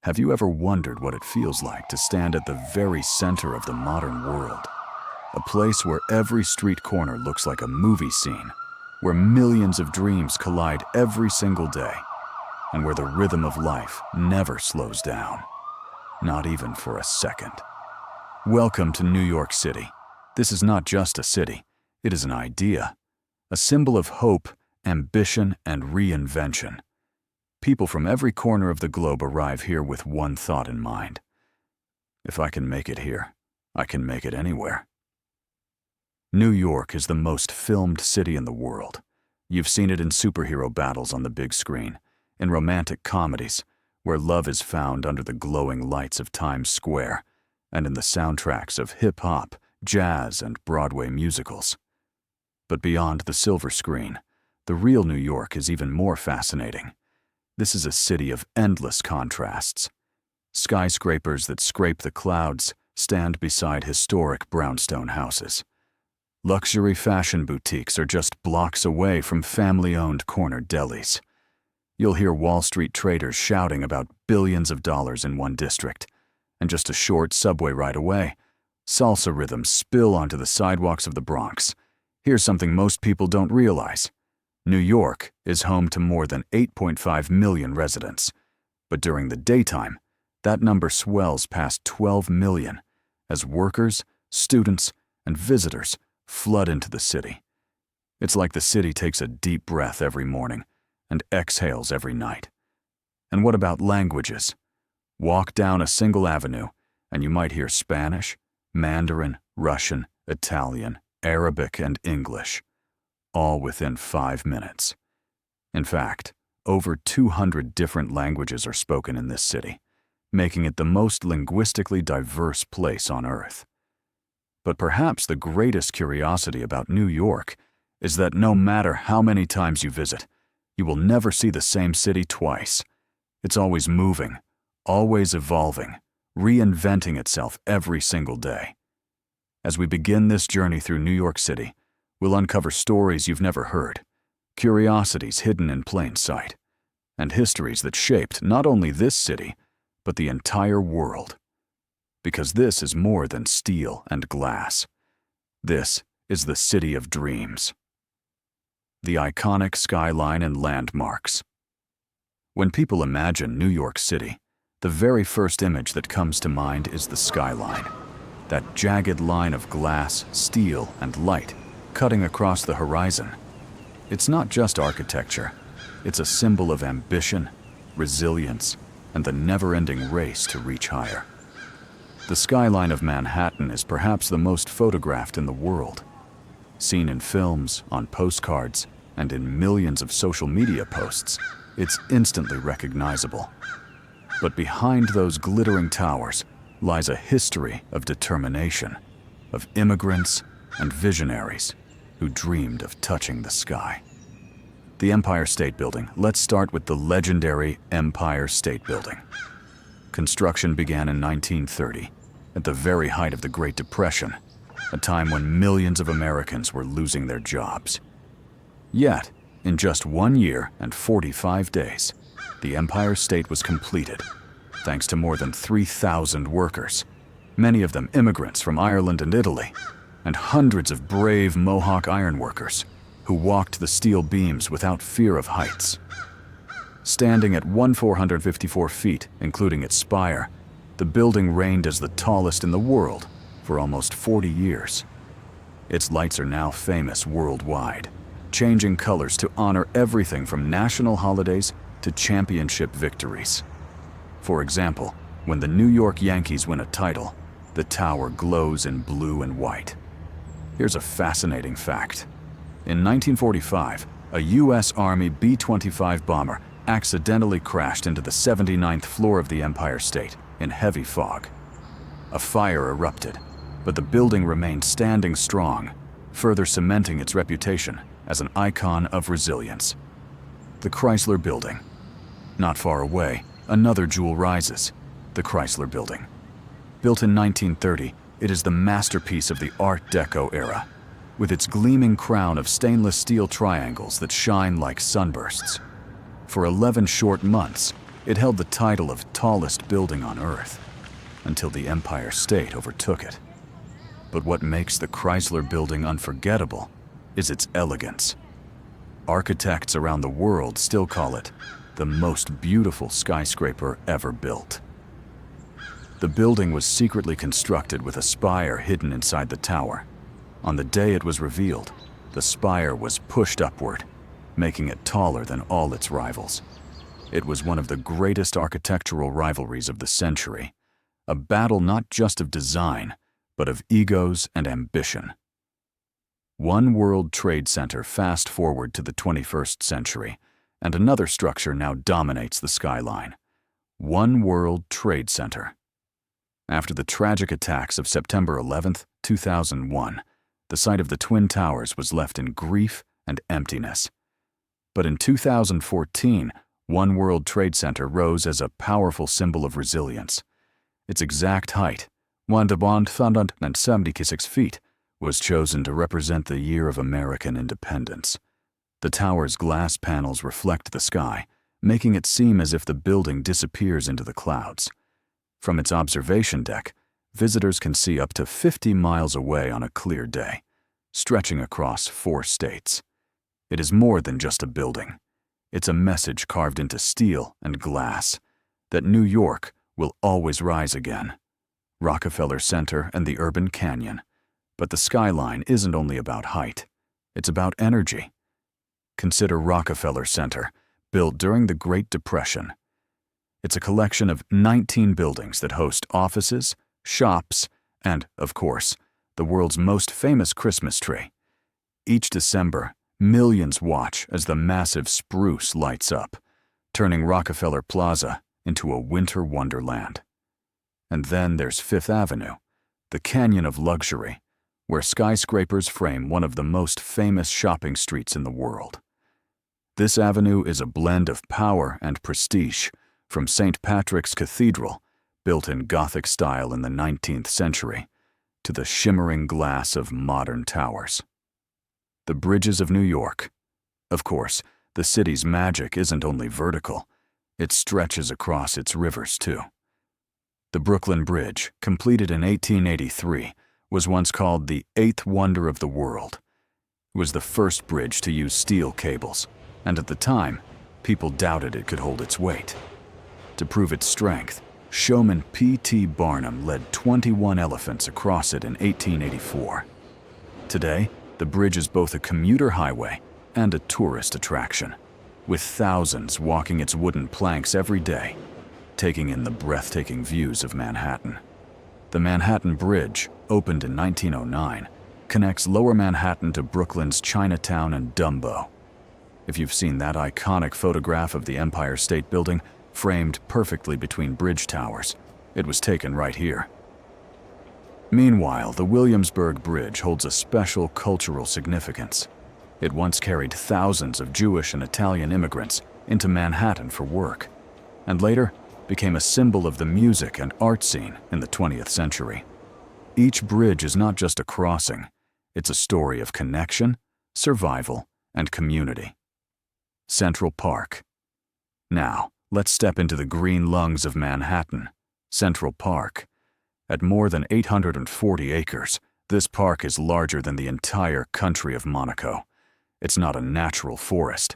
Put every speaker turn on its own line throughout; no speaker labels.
Have you ever wondered what it feels like to stand at the very center of the modern world? A place where every street corner looks like a movie scene, where millions of dreams collide every single day, and where the rhythm of life never slows down, not even for a second. Welcome to New York City. This is not just a city, it is an idea, a symbol of hope, ambition, and reinvention. People from every corner of the globe arrive here with one thought in mind. If I can make it here, I can make it anywhere. New York is the most filmed city in the world. You've seen it in superhero battles on the big screen, in romantic comedies, where love is found under the glowing lights of Times Square, and in the soundtracks of hip-hop, jazz, and Broadway musicals. But beyond the silver screen, the real New York is even more fascinating. This is a city of endless contrasts. Skyscrapers that scrape the clouds stand beside historic brownstone houses. Luxury fashion boutiques are just blocks away from family-owned corner delis. You'll hear Wall Street traders shouting about billions of dollars in one district, and just a short subway ride away, salsa rhythms spill onto the sidewalks of the Bronx. Here's something most people don't realize. New York is home to more than 8.5 million residents, but during the daytime, that number swells past 12 million as workers, students, and visitors flood into the city. It's like the city takes a deep breath every morning and exhales every night. And what about languages? Walk down a single avenue and you might hear Spanish, Mandarin, Russian, Italian, Arabic, and English, all within 5 minutes. In fact, over 200 different languages are spoken in this city, making it the most linguistically diverse place on Earth. But perhaps the greatest curiosity about New York is that no matter how many times you visit, you will never see the same city twice. It's always moving, always evolving, reinventing itself every single day. As we begin this journey through New York City, we'll uncover stories you've never heard, curiosities hidden in plain sight, and histories that shaped not only this city, but the entire world. Because this is more than steel and glass. This is the city of dreams. The iconic skyline and landmarks. When people imagine New York City, the very first image that comes to mind is the skyline, that jagged line of glass, steel, and light cutting across the horizon. It's not just architecture, it's a symbol of ambition, resilience, and the never-ending race to reach higher. The skyline of Manhattan is perhaps the most photographed in the world. Seen in films, on postcards, and in millions of social media posts, it's instantly recognizable. But behind those glittering towers lies a history of determination, of immigrants and visionaries who dreamed of touching the sky. The Empire State Building. Let's start with the legendary Empire State Building. Construction began in 1930, at the very height of the Great Depression, a time when millions of Americans were losing their jobs. Yet, in just 1 year and 45 days, the Empire State was completed, thanks to more than 3,000 workers, many of them immigrants from Ireland and Italy, and hundreds of brave Mohawk ironworkers who walked the steel beams without fear of heights. Standing at 1,454 feet, including its spire, the building reigned as the tallest in the world for almost 40 years. Its lights are now famous worldwide, changing colors to honor everything from national holidays to championship victories. For example, when the New York Yankees win a title, the tower glows in blue and white. Here's a fascinating fact. In 1945, a U.S. Army B-25 bomber accidentally crashed into the 79th floor of the Empire State in heavy fog. A fire erupted, but the building remained standing strong, further cementing its reputation as an icon of resilience. The Chrysler Building. Not far away, another jewel rises, the Chrysler Building. Built in 1930, it is the masterpiece of the Art Deco era, with its gleaming crown of stainless steel triangles that shine like sunbursts. For 11 short months, It held the title of tallest building on Earth until the Empire State overtook it. But what makes the Chrysler Building unforgettable is its elegance. Architects around the world still call it the most beautiful skyscraper ever built. The building was secretly constructed with a spire hidden inside the tower. On the day it was revealed, the spire was pushed upward, making it taller than all its rivals. It was one of the greatest architectural rivalries of the century, a battle not just of design, but of egos and ambition. One World Trade Center fast forward to the 21st century, and another structure now dominates the skyline. One World Trade Center. After the tragic attacks of September 11, 2001, the site of the Twin Towers was left in grief and emptiness. But in 2014, One World Trade Center rose as a powerful symbol of resilience. Its exact height, 1,176 feet, was chosen to represent the year of American independence. The tower's glass panels reflect the sky, making it seem as if the building disappears into the clouds. From its observation deck, visitors can see up to 50 miles away on a clear day, stretching across 4 states. It is more than just a building. It's a message carved into steel and glass that New York will always rise again. Rockefeller Center and the urban canyon. But the skyline isn't only about height. It's about energy. Consider Rockefeller Center, built during the Great Depression. It's a collection of 19 buildings that host offices, shops, and, of course, the world's most famous Christmas tree. Each December, millions watch as the massive spruce lights up, turning Rockefeller Plaza into a winter wonderland. And then there's Fifth Avenue, the canyon of luxury, where skyscrapers frame one of the most famous shopping streets in the world. This avenue is a blend of power and prestige, from St. Patrick's Cathedral, built in Gothic style in the 19th century, to the shimmering glass of modern towers. The bridges of New York. Of course, the city's magic isn't only vertical, it stretches across its rivers too. The Brooklyn Bridge, completed in 1883, was once called the 8th wonder of the world. It was the first bridge to use steel cables, and at the time, people doubted it could hold its weight. To prove its strength, showman P.T. Barnum led 21 elephants across it in 1884. Today, the bridge is both a commuter highway and a tourist attraction, with thousands walking its wooden planks every day, taking in the breathtaking views of Manhattan. The Manhattan Bridge, opened in 1909, connects Lower Manhattan to Brooklyn's Chinatown and Dumbo. If you've seen that iconic photograph of the Empire State Building framed perfectly between bridge towers, it was taken right here. Meanwhile, the Williamsburg Bridge holds a special cultural significance. It once carried thousands of Jewish and Italian immigrants into Manhattan for work, and later became a symbol of the music and art scene in the 20th century. Each bridge is not just a crossing, it's a story of connection, survival, and community. Central Park. Now, let's step into the green lungs of Manhattan, Central Park. At more than 840 acres, this park is larger than the entire country of Monaco. It's not a natural forest.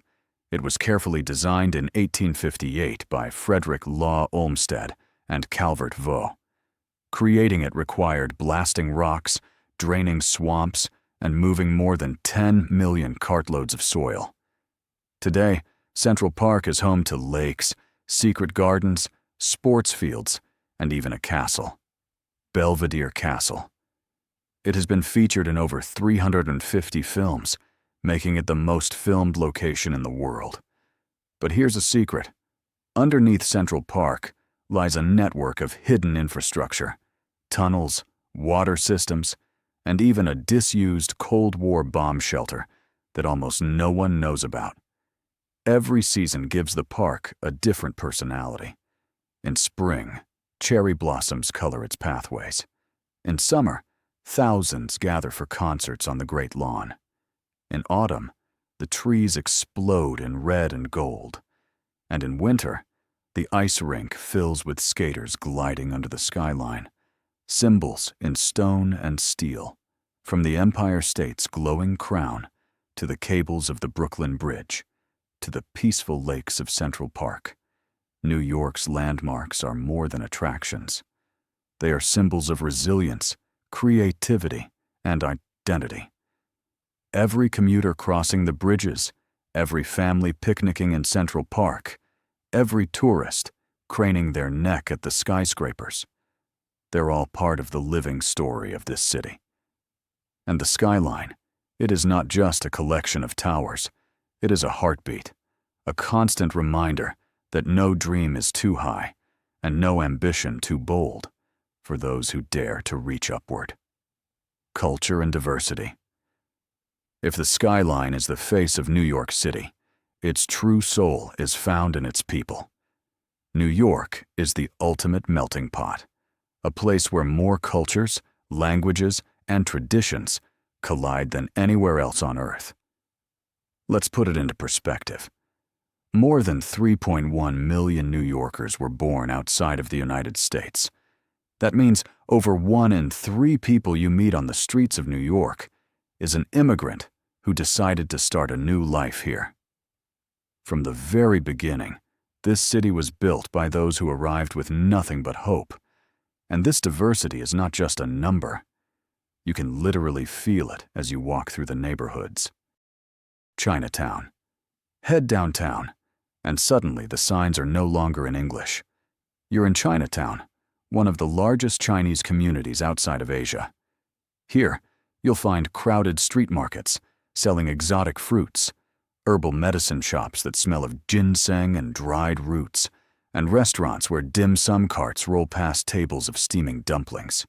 It was carefully designed in 1858 by Frederick Law Olmsted and Calvert Vaux. Creating it required blasting rocks, draining swamps, and moving more than 10 million cartloads of soil. Today, Central Park is home to lakes, secret gardens, sports fields, and even a castle. Belvedere Castle. It has been featured in over 350 films, making it the most filmed location in the world. But here's a secret. Underneath Central Park lies a network of hidden infrastructure, tunnels, water systems, and even a disused Cold War bomb shelter that almost no one knows about. Every season gives the park a different personality. In spring, cherry blossoms color its pathways. In summer, thousands gather for concerts on the Great Lawn. In autumn, the trees explode in red and gold. And in winter, The ice rink fills with skaters gliding under the skyline, symbols in stone and steel, from the Empire State's glowing crown to the cables of the Brooklyn Bridge to the peaceful lakes of Central Park. New York's landmarks are more than attractions. They are symbols of resilience, creativity, and identity. Every commuter crossing the bridges, every family picnicking in Central Park, every tourist craning their neck at the skyscrapers. They're all part of the living story of this city. And the skyline, it is not just a collection of towers. It is a heartbeat, a constant reminder that no dream is too high and no ambition too bold for those who dare to reach upward. Culture and diversity. If the skyline is the face of New York City, its true soul is found in its people. New York is the ultimate melting pot, a place where more cultures, languages, and traditions collide than anywhere else on Earth. Let's put it into perspective. More than 3.1 million New Yorkers were born outside of the United States. That means over 1 in 3 people you meet on the streets of New York is an immigrant who decided to start a new life here. From the very beginning, this city was built by those who arrived with nothing but hope. And this diversity is not just a number. You can literally feel it as you walk through the neighborhoods. Chinatown. Head downtown, and suddenly the signs are no longer in English. You're in Chinatown, one of the largest Chinese communities outside of Asia. Here, you'll find crowded street markets selling exotic fruits, herbal medicine shops that smell of ginseng and dried roots, and restaurants where dim sum carts roll past tables of steaming dumplings.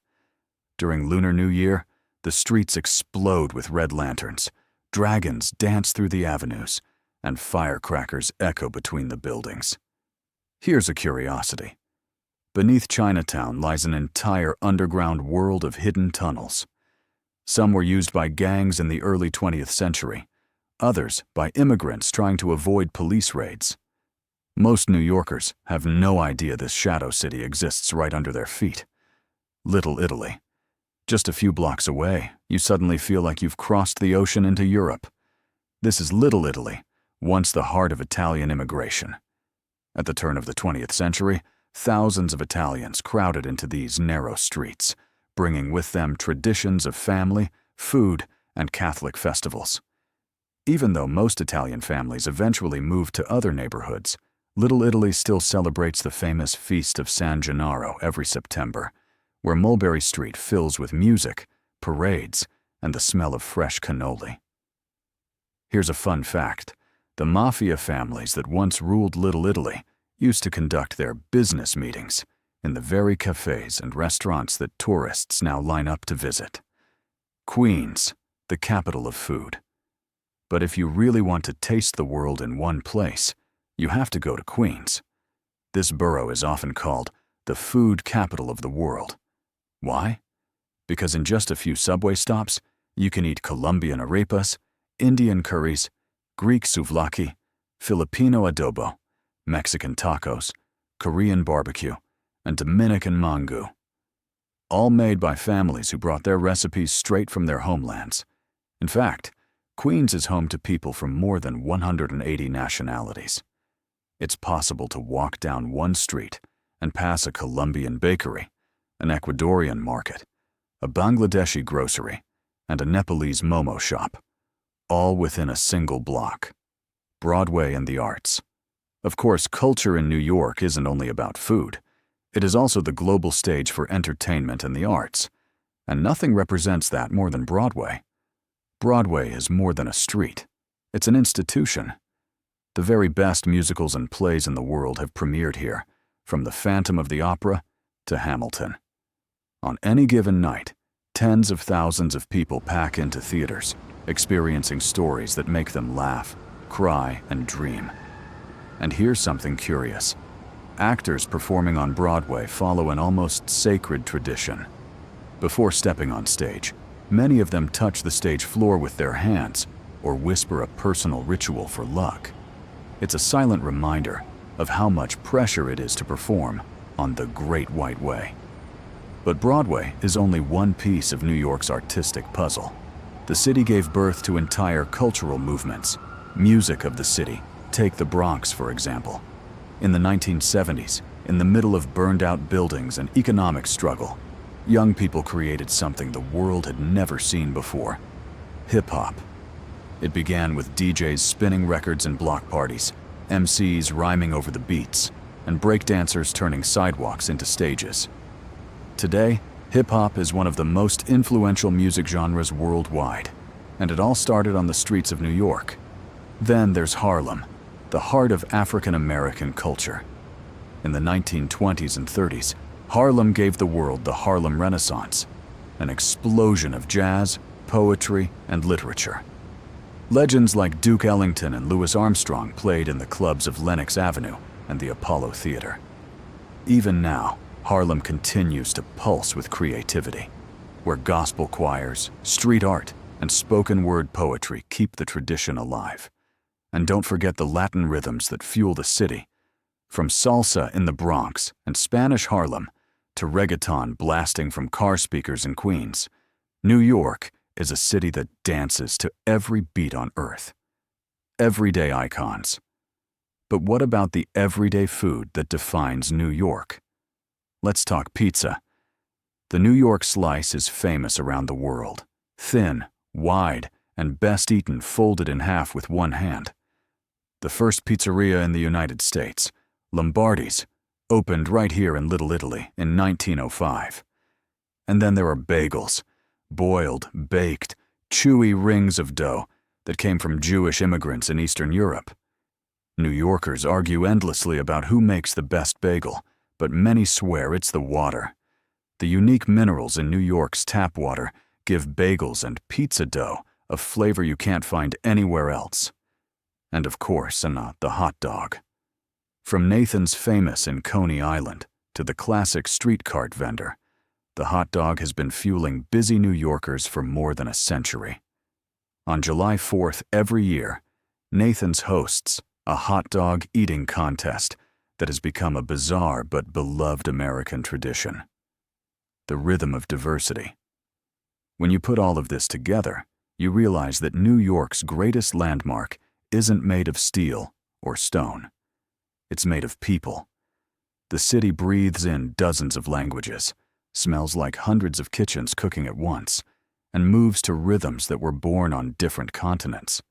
During Lunar New Year, the streets explode with red lanterns, dragons dance through the avenues, and firecrackers echo between the buildings. Here's a curiosity. Beneath Chinatown lies an entire underground world of hidden tunnels. Some were used by gangs in the early 20th century, others by immigrants trying to avoid police raids. Most New Yorkers have no idea this shadow city exists right under their feet. Little Italy. Just a few blocks away, you suddenly feel like you've crossed the ocean into Europe. This is Little Italy, once the heart of Italian immigration. At the turn of the 20th century, thousands of Italians crowded into these narrow streets, bringing with them traditions of family, food, and Catholic festivals. Even though most Italian families eventually moved to other neighborhoods, Little Italy still celebrates the famous Feast of San Gennaro every September, where Mulberry Street fills with music, parades, and the smell of fresh cannoli. Here's a fun fact. The mafia families that once ruled Little Italy used to conduct their business meetings in the very cafes and restaurants that tourists now line up to visit. Queens, the capital of food. But if you really want to taste the world in one place, you have to go to Queens. This borough is often called the food capital of the world. Why? Because in just a few subway stops, you can eat Colombian arepas, Indian curries, Greek souvlaki, Filipino adobo, Mexican tacos, Korean barbecue, and Dominican mango. All made by families who brought their recipes straight from their homelands. In fact, Queens is home to people from more than 180 nationalities. It's possible to walk down one street and pass a Colombian bakery, an Ecuadorian market, a Bangladeshi grocery, and a Nepalese momo shop, all within a single block. Broadway and the arts. Of course, culture in New York isn't only about food. It is also the global stage for entertainment and the arts, and nothing represents that more than Broadway. Broadway is more than a street. It's an institution. The very best musicals and plays in the world have premiered here, from The Phantom of the Opera to Hamilton. On any given night, tens of thousands of people pack into theaters, experiencing stories that make them laugh, cry, and dream. And here's something curious. Actors performing on Broadway follow an almost sacred tradition. Before stepping on stage, many of them touch the stage floor with their hands or whisper a personal ritual for luck. It's a silent reminder of how much pressure it is to perform on the Great White Way. But Broadway is only one piece of New York's artistic puzzle. The city gave birth to entire cultural movements. Music of the city, take the Bronx for example. In the 1970s, in the middle of burned-out buildings and economic struggle, young people created something the world had never seen before: hip-hop. It began with DJs spinning records in block parties, MCs rhyming over the beats, and breakdancers turning sidewalks into stages. Today, hip-hop is one of the most influential music genres worldwide, and it all started on the streets of New York. Then there's Harlem, the heart of African American culture. In the 1920s and 30s, Harlem gave the world the Harlem Renaissance, an explosion of jazz, poetry, and literature. Legends like Duke Ellington and Louis Armstrong played in the clubs of Lenox Avenue and the Apollo Theater. Even now, Harlem continues to pulse with creativity, where gospel choirs, street art, and spoken word poetry keep the tradition alive. And don't forget the Latin rhythms that fuel the city. From salsa in the Bronx and Spanish Harlem to reggaeton blasting from car speakers in Queens, New York is a city that dances to every beat on earth. Everyday icons. But what about the everyday food that defines New York? Let's talk pizza. The New York slice is famous around the world. Thin, wide, and best eaten folded in half with one hand. The first pizzeria in the United States, Lombardi's, opened right here in Little Italy in 1905. And then there are bagels, boiled, baked, chewy rings of dough that came from Jewish immigrants in Eastern Europe. New Yorkers argue endlessly about who makes the best bagel, but many swear it's the water. The unique minerals in New York's tap water give bagels and pizza dough a flavor you can't find anywhere else. And of course, the hot dog. From Nathan's famous in Coney Island to the classic street cart vendor, the hot dog has been fueling busy New Yorkers for more than a century. On July 4th every year, Nathan's hosts a hot dog eating contest that has become a bizarre but beloved American tradition. The rhythm of diversity. When you put all of this together, you realize that New York's greatest landmark isn't made of steel or stone. It's made of people. The city breathes in dozens of languages, smells like hundreds of kitchens cooking at once, and moves to rhythms that were born on different continents.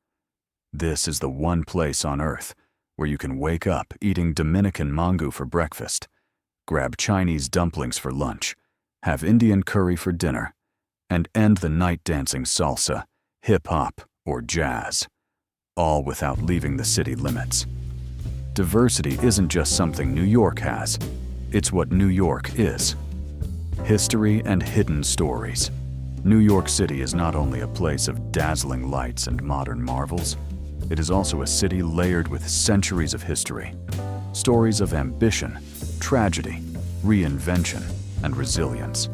This is the one place on Earth where you can wake up eating Dominican mango for breakfast, grab Chinese dumplings for lunch, have Indian curry for dinner, and end the night dancing salsa, hip-hop, or jazz, all without leaving the city limits. Diversity isn't just something New York has, it's what New York is. History and hidden stories. New York City is not only a place of dazzling lights and modern marvels, it is also a city layered with centuries of history, stories of ambition, tragedy, reinvention, and resilience.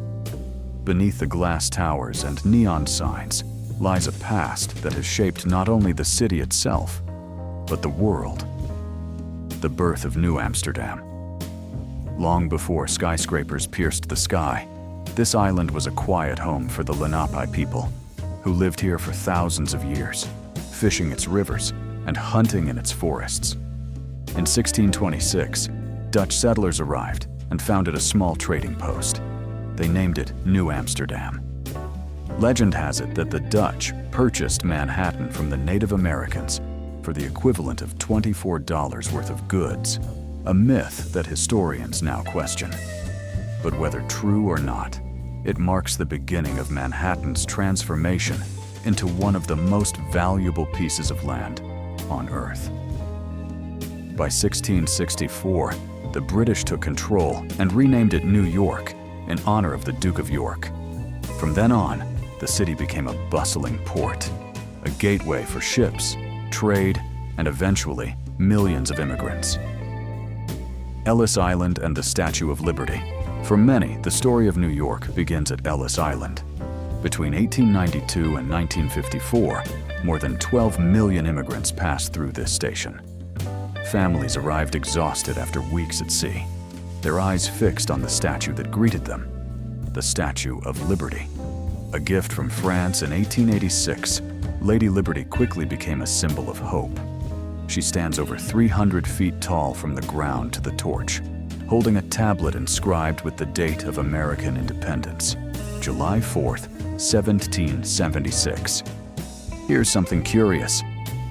Beneath the glass towers and neon signs lies a past that has shaped not only the city itself, but the world. The birth of New Amsterdam. Long before skyscrapers pierced the sky, this island was a quiet home for the Lenape people, who lived here for thousands of years, fishing its rivers and hunting in its forests. In 1626, Dutch settlers arrived and founded a small trading post. They named it New Amsterdam. Legend has it that the Dutch purchased Manhattan from the Native Americans for the equivalent of $24 worth of goods, a myth that historians now question. But whether true or not, it marks the beginning of Manhattan's transformation into one of the most valuable pieces of land on Earth. By 1664, the British took control and renamed it New York in honor of the Duke of York. From then on, the city became a bustling port, a gateway for ships, trade, and eventually millions of immigrants. Ellis Island and the Statue of Liberty. For many, the story of New York begins at Ellis Island. Between 1892 and 1954, more than 12 million immigrants passed through this station. families arrived exhausted after weeks at sea, their eyes fixed on the statue that greeted them, the Statue of Liberty. A gift from France in 1886, Lady Liberty quickly became a symbol of hope. She stands over 300 feet tall from the ground to the torch, holding a tablet inscribed with the date of American independence, July 4th, 1776. Here's something curious.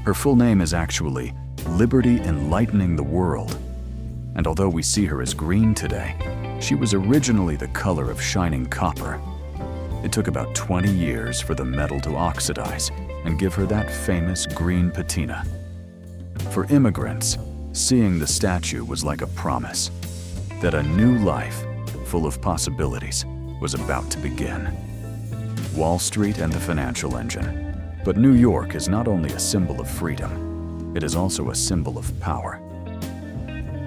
Her full name is actually Liberty Enlightening the World. And although we see her as green today, she was originally the color of shining copper. It took about 20 years for the metal to oxidize and give her that famous green patina. For immigrants, seeing the statue was like a promise that a new life, full of possibilities, was about to begin. Wall Street and the financial engine. But New York is not only a symbol of freedom, it is also a symbol of power.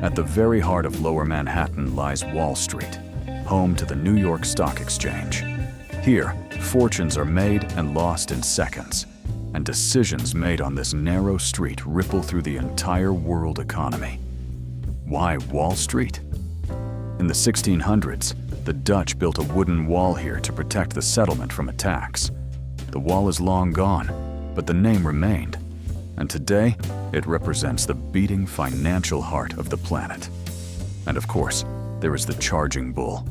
At the very heart of Lower Manhattan lies Wall Street, home to the New York Stock Exchange. Here, fortunes are made and lost in seconds, and decisions made on this narrow street ripple through the entire world economy. Why Wall Street? In the 1600s, the Dutch built a wooden wall here to protect the settlement from attacks. The wall is long gone, but the name remained, and today it represents the beating financial heart of the planet. And of course, there is the Charging Bull,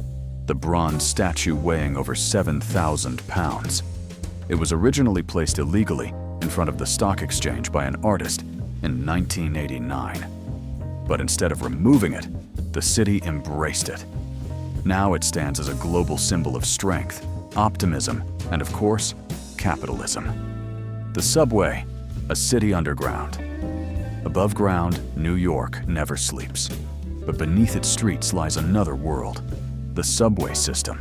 the bronze statue weighing over 7,000 pounds. It was originally placed illegally in front of the stock exchange by an artist in 1989. But instead of removing it, the city embraced it. Now it stands as a global symbol of strength, optimism, and of course, capitalism. The subway, a city underground. Above ground, New York never sleeps. But beneath its streets lies another world, the subway system.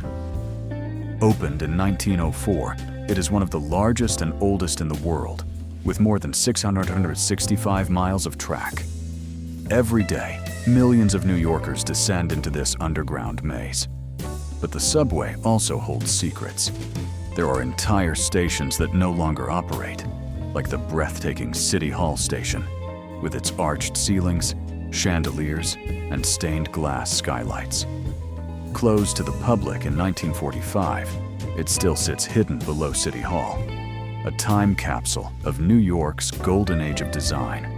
Opened in 1904, it is one of the largest and oldest in the world, with more than 665 miles of track. Every day, millions of New Yorkers descend into this underground maze. But the subway also holds secrets. There are entire stations that no longer operate, like the breathtaking City Hall station, with its arched ceilings, chandeliers, and stained glass skylights. Closed to the public in 1945, it still sits hidden below City Hall, a time capsule of New York's golden age of design.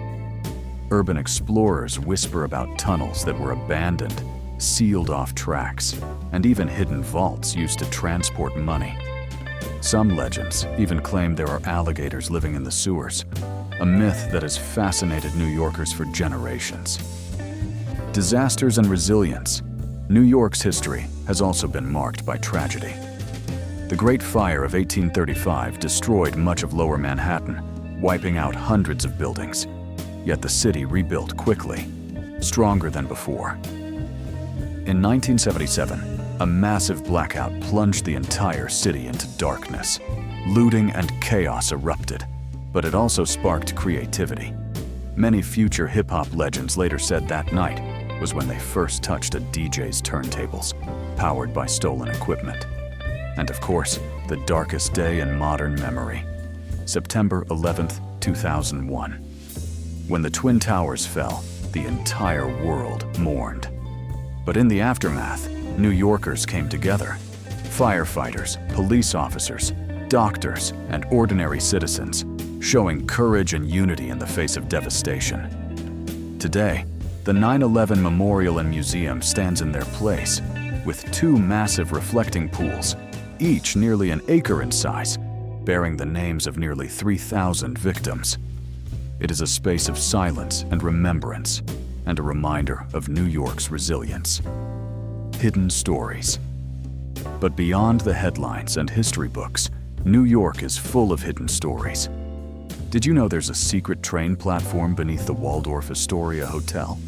Urban explorers whisper about tunnels that were abandoned, sealed off tracks, and even hidden vaults used to transport money. Some legends even claim there are alligators living in the sewers, a myth that has fascinated New Yorkers for generations. Disasters and resilience. New York's history has also been marked by tragedy. The Great Fire of 1835 destroyed much of Lower Manhattan, wiping out hundreds of buildings. Yet the city rebuilt quickly, stronger than before. In 1977, a massive blackout plunged the entire city into darkness. Looting and chaos erupted, but it also sparked creativity. Many future hip-hop legends later said that night was when they first touched a DJ's turntables, powered by stolen equipment. And of course, the darkest day in modern memory, September 11th, 2001. When the Twin Towers fell, the entire world mourned. But in the aftermath, New Yorkers came together. Firefighters, police officers, doctors, and ordinary citizens, showing courage and unity in the face of devastation. Today, the 9/11 Memorial and Museum stands in their place, with two massive reflecting pools, each nearly an acre in size, bearing the names of nearly 3,000 victims. It is a space of silence and remembrance, and a reminder of New York's resilience. Hidden stories. But beyond the headlines and history books, New York is full of hidden stories. Did you know there's a secret train platform beneath the Waldorf Astoria Hotel?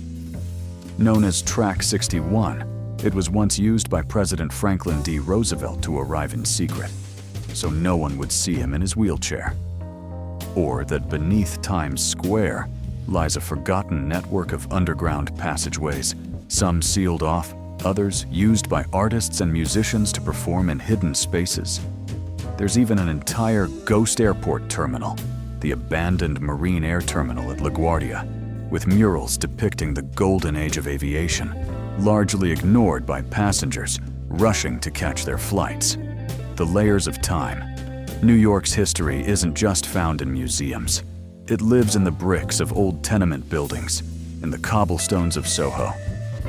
Known as Track 61, it was once used by President Franklin D. Roosevelt to arrive in secret, so no one would see him in his wheelchair. Or that beneath Times Square lies a forgotten network of underground passageways, some sealed off, others used by artists and musicians to perform in hidden spaces. There's even an entire ghost airport terminal, the abandoned Marine Air Terminal at LaGuardia, with murals depicting the golden age of aviation, largely ignored by passengers rushing to catch their flights. The layers of time. New York's history isn't just found in museums. It lives in the bricks of old tenement buildings, in the cobblestones of Soho,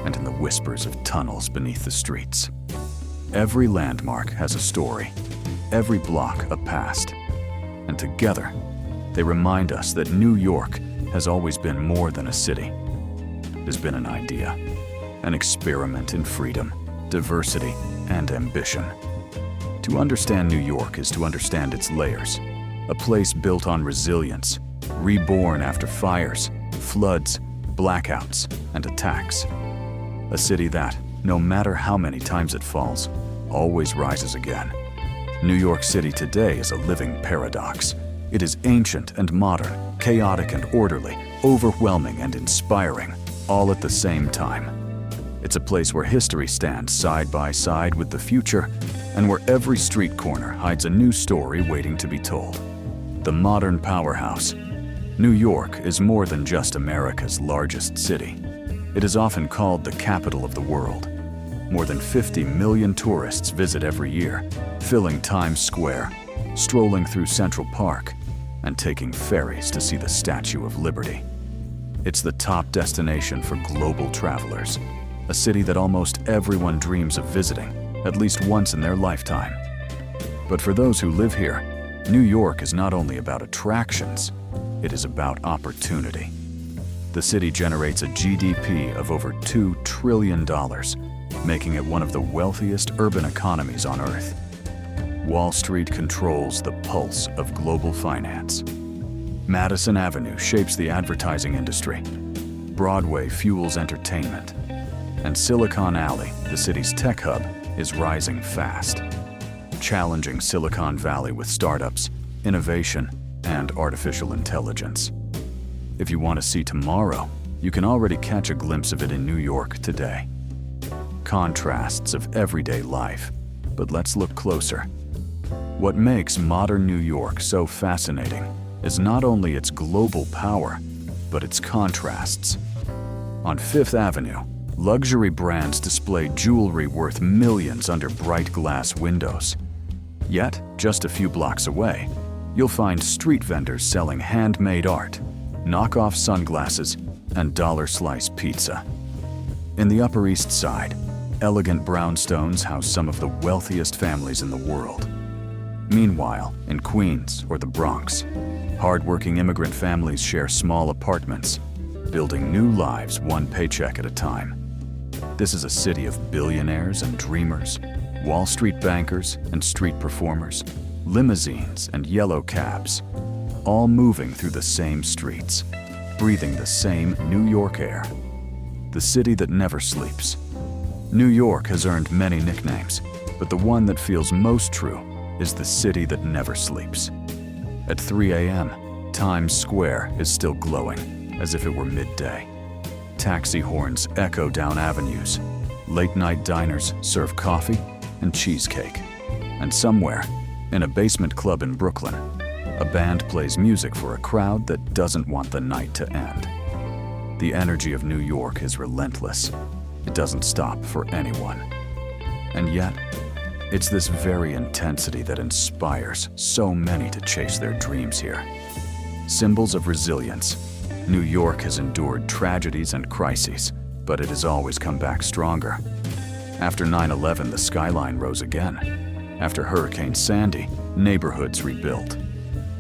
and in the whispers of tunnels beneath the streets. Every landmark has a story, every block a past, and together, they remind us that New York has always been more than a city. It has been an idea, an experiment in freedom, diversity, and ambition. To understand New York is to understand its layers, a place built on resilience, reborn after fires, floods, blackouts, and attacks. A city that, no matter how many times it falls, always rises again. New York City today is a living paradox. It is ancient and modern, chaotic and orderly, overwhelming and inspiring, all at the same time. It's a place where history stands side by side with the future, and where every street corner hides a new story waiting to be told. The modern powerhouse. New York is more than just America's largest city. It is often called the capital of the world. More than 50 million tourists visit every year, filling Times Square, strolling through Central Park, and taking ferries to see the Statue of Liberty. It's the top destination for global travelers, a city that almost everyone dreams of visiting, at least once in their lifetime. But for those who live here, New York is not only about attractions, it is about opportunity. The city generates a GDP of over $2 trillion, making it one of the wealthiest urban economies on Earth. Wall Street controls the pulse of global finance. Madison Avenue shapes the advertising industry. Broadway fuels entertainment. And Silicon Alley, the city's tech hub, is rising fast, challenging Silicon Valley with startups, innovation, and artificial intelligence. If you want to see tomorrow, you can already catch a glimpse of it in New York today. Contrasts of everyday life, but let's look closer. What makes modern New York so fascinating is not only its global power, but its contrasts. On Fifth Avenue, luxury brands display jewelry worth millions under bright glass windows. Yet, just a few blocks away, you'll find street vendors selling handmade art, knockoff sunglasses, and dollar-slice pizza. In the Upper East Side, elegant brownstones house some of the wealthiest families in the world. Meanwhile, in Queens or the Bronx, hard-working immigrant families share small apartments, building new lives one paycheck at a time. This is a city of billionaires and dreamers, Wall Street bankers and street performers, limousines and yellow cabs, all moving through the same streets, breathing the same New York air. The city that never sleeps. New York has earned many nicknames, but the one that feels most true is the city that never sleeps. At 3 a.m., Times Square is still glowing, as if it were midday. Taxi horns echo down avenues. Late-night diners serve coffee and cheesecake. And somewhere, in a basement club in Brooklyn, a band plays music for a crowd that doesn't want the night to end. The energy of New York is relentless. It doesn't stop for anyone. And yet, it's this very intensity that inspires so many to chase their dreams here. Symbols of resilience. New York has endured tragedies and crises, but it has always come back stronger. After 9/11, the Skyline rose again. After Hurricane Sandy, neighborhoods rebuilt.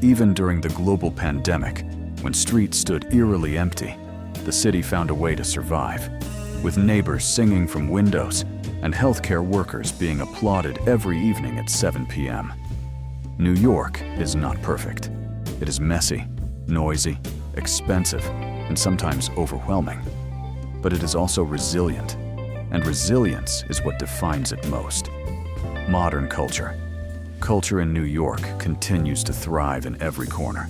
Even during the global pandemic, when streets stood eerily empty, the city found a way to survive, with neighbors singing from windows and healthcare workers being applauded every evening at 7 p.m. New York is not perfect. It is messy, noisy, expensive, and sometimes overwhelming. But it is also resilient, and resilience is what defines it most. Modern culture. Culture in New York continues to thrive in every corner.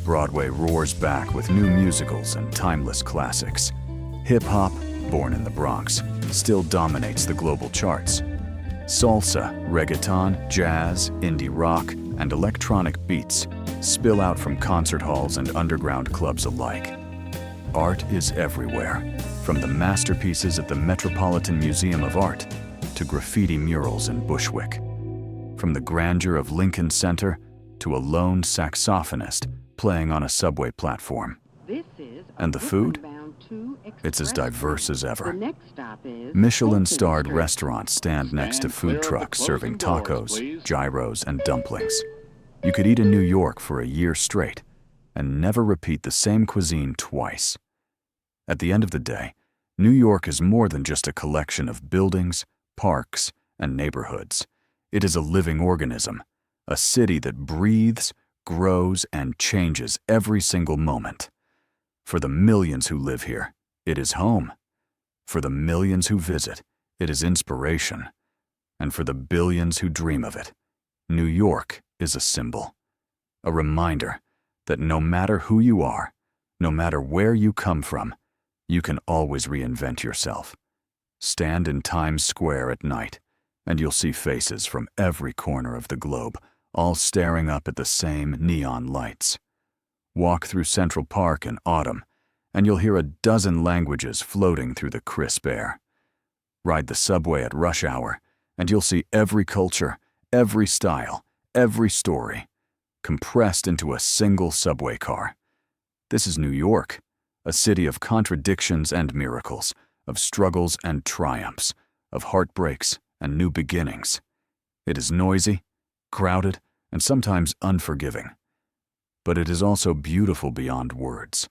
Broadway roars back with new musicals and timeless classics. Hip-hop, born in the Bronx, still dominates the global charts. Salsa, reggaeton, jazz, indie rock, and electronic beats spill out from concert halls and underground clubs alike. Art is everywhere, from the masterpieces at the Metropolitan Museum of Art to graffiti murals in Bushwick. From the grandeur of Lincoln Center to a lone saxophonist playing on a subway platform. And the food? It's as diverse as ever. Michelin-starred restaurants stand next to food trucks serving tacos, gyros, and dumplings. You could eat in New York for a year straight and never repeat the same cuisine twice. At the end of the day, New York is more than just a collection of buildings, parks, and neighborhoods. It is a living organism, a city that breathes, grows, and changes every single moment. For the millions who live here, it is home. For the millions who visit, it is inspiration. And for the billions who dream of it, New York is a symbol, a reminder that no matter who you are, no matter where you come from, you can always reinvent yourself. Stand in Times Square at night, and you'll see faces from every corner of the globe, all staring up at the same neon lights. Walk through Central Park in autumn, and you'll hear a dozen languages floating through the crisp air. Ride the subway at rush hour, and you'll see every culture, every style, every story, compressed into a single subway car. This is New York, a city of contradictions and miracles, of struggles and triumphs, of heartbreaks and new beginnings. It is noisy, crowded, and sometimes unforgiving. But it is also beautiful beyond words.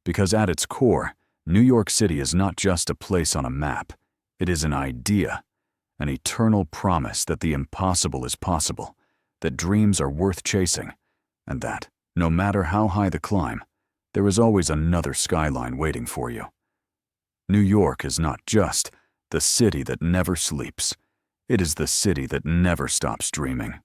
Because at its core, New York City is not just a place on a map. It is an idea, an eternal promise that the impossible is possible, that dreams are worth chasing, and that, no matter how high the climb, there is always another skyline waiting for you. New York is not just the city that never sleeps. It is the city that never stops dreaming.